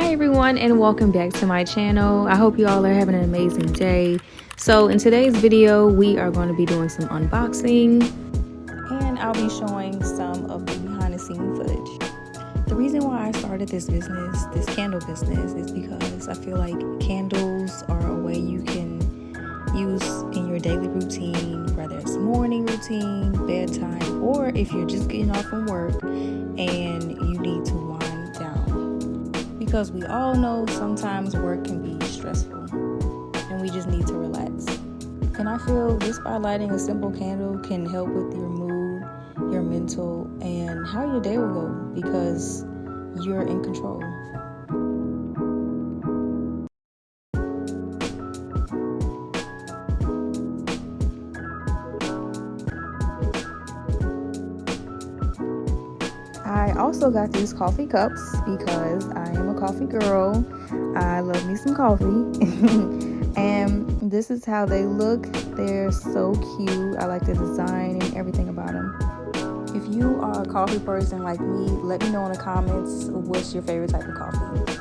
Hi everyone, and welcome back to my channel. I hope you all are having an amazing day. So in today's video, we are going to be doing some unboxing and I'll be showing some of the behind the scene footage. The reason why I started this business, this candle business, is because I feel like candles are a way you can use in your daily routine, whether it's morning routine, bedtime, or if you're just getting off from work and you need to wind down. Because we all know sometimes work can be stressful and we just need to relax. And I feel just by lighting a simple candle can help with your mood, your mental, and how your day will go because you're in control. I also got these coffee cups because I am a coffee girl. I love me some coffee. And this is how they look. They're so cute. I like the design and everything about them. If you are a coffee person like me, let me know in the comments what's your favorite type of coffee.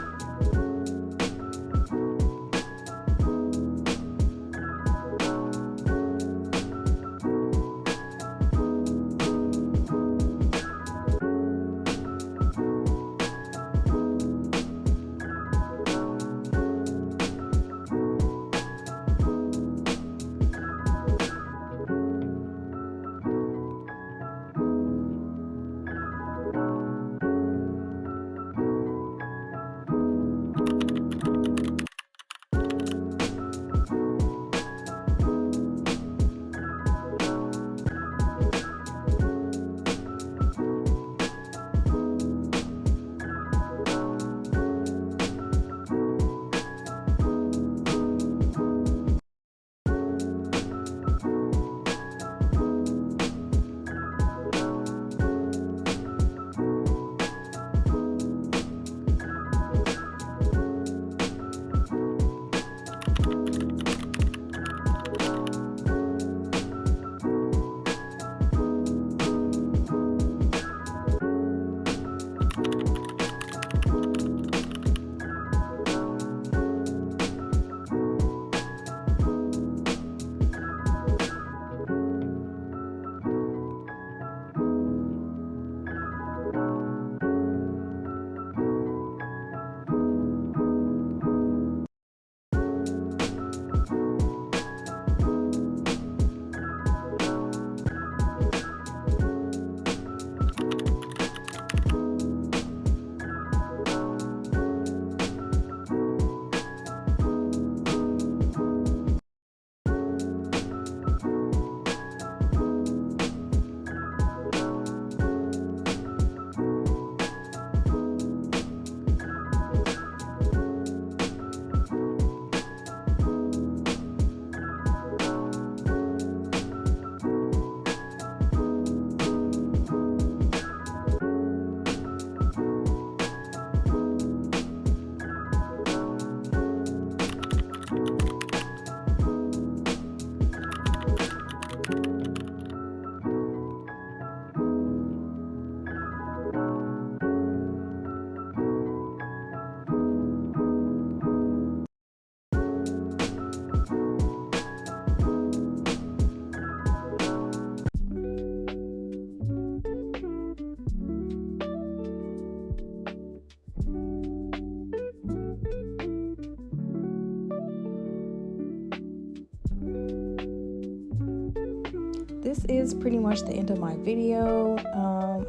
This is pretty much the end of my video.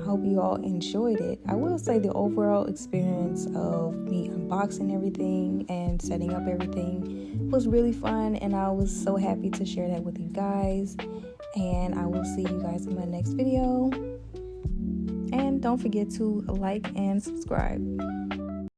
Hope you all enjoyed it. I will say the overall experience of me unboxing everything and setting up everything was really fun, and I was so happy to share that with you guys. And I will see you guys in my next video. And don't forget to like and subscribe.